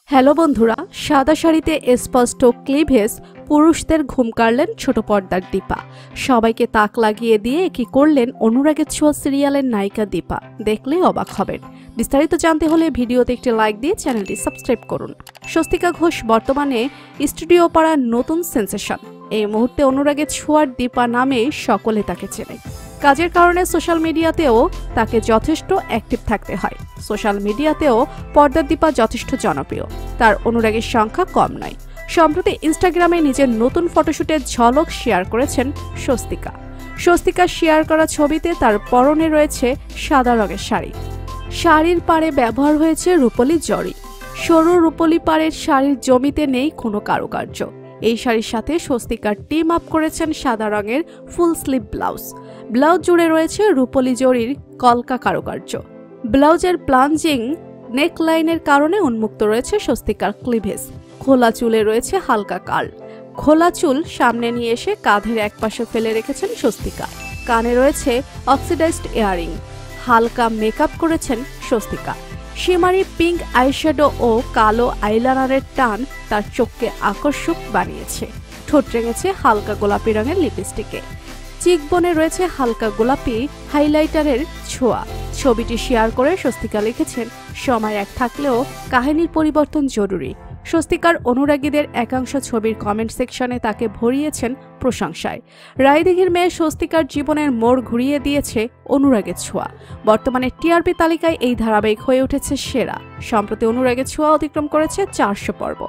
Hello বন্ধুরা, সাদা শাড়িতে স্পষ্ট ক্লিভেজ পুরুষদের ঘুম কাড়লেন ছোট পর্দার দীপা। সবাইকে তাক লাগিয়ে দিয়ে কি করলেন অনুরাগের ছোঁয়া সিরিয়ালের নায়িকা দীপা, দেখলেই অবাক হবেন। বিস্তারিত জানতে হলে ভিডিওতে একটি লাইক দিয়ে চ্যানেলটি সাবস্ক্রাইব করুন। স্বস্তিকা ঘোষ বর্তমানে স্টুডিও পাড়ার নতুন সেন্সেশন। এই মুহূর্তে অনুরাগের ছোঁয়ার দীপা নামে সকলে তাকে চেনে। কাজের কারণে সোশ্যাল মিডিয়াতেও তাকে যথেষ্ট অ্যাক্টিভ থাকতে হয়। সোশ্যাল মিডিয়াতেও পর্দার দীপা যথেষ্ট জনপ্রিয়, তার অনুরাগীর সংখ্যা কম নয়। সম্প্রতি ইনস্টাগ্রামে নিজের নতুন ফটোশুটের ঝলক শেয়ার করেছেন স্বস্তিকা। স্বস্তিকা শেয়ার করা ছবিতে তার পরনে রয়েছে সাদা রঙের শাড়ি। শাড়ির পাড়ে ব্যবহার হয়েছে রূপলি জরি। সরু রূপলি পাড়ের শাড়ির জমিতে নেই কোনো কারুকার্য। এই শাড়ির সাথে স্বস্তিকার টিম আপ করেছেন সাদা রঙের ফুল স্লিভ ব্লাউজ। ব্লাউজ জুড়ে রয়েছে রূপলি জরির কলকা কারুকার্য। ব্লাউজের প্লাঞ্জিং নেকলাইনের কারণে উন্মুক্ত রয়েছে স্বস্তিকার ক্লিভেজ। খোলা চুলে রয়েছে হালকা কার্ল। খোলা চুল সামনে নিয়ে এসে কাঁধের একপাশে ফেলে রেখেছেন স্বস্তিকা। কানে রয়েছে অক্সিডাইজড ইয়ারিং। হালকা মেকআপ করেছেন স্বস্তিকা। শিমারি পিঙ্ক আইশ্যাডো ও কালো আইলাইনারের টান তার চোখকে আকর্ষক বানিয়েছে। ঠোঁট রেঙেছে হালকা গোলাপি রঙের লিপস্টিকে। চিকবোনে রয়েছে হালকা গোলাপি হাইলাইটারের ছোঁয়া। ছবিটি শেয়ার করে স্বস্তিকা লিখেছেন, সময় এক থাকলেও কাহিনীর পরিবর্তন জরুরি। স্বস্তিকার অনুরাগীদের একাংশ ছবির কমেন্ট সেকশনে তাকে ভরিয়েছেন প্রশংসায়। রায়দিঘির মেয়ে স্বস্তিকার জীবনের মোড় ঘুরিয়ে দিয়েছে অনুরাগের ছোঁয়া। বর্তমানে টিআরপি তালিকায় এই ধারাবাহিক হয়ে উঠেছে সেরা। সম্প্রতি অনুরাগের ছোঁয়া অতিক্রম করেছে 400 পর্ব।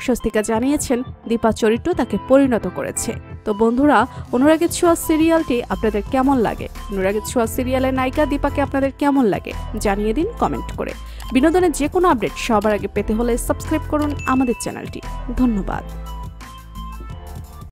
স্বস্তিকা জানিয়েছেন, দীপা চরিত্র তাকে পরিণত করেছে। তো বন্ধুরা, অনুরাগের ছোঁয়া সিরিয়ালটি আপনাদের কেমন লাগে? অনুরাগের ছোঁয়া সিরিয়ালের নায়িকা দীপাকে আপনাদের কেমন লাগে জানিয়ে দিন কমেন্ট করে। বিনোদনের যে কোনো আপডেট সবার আগে পেতে হলে সাবস্ক্রাইব করুন আমাদের চ্যানেলটি। ধন্যবাদ।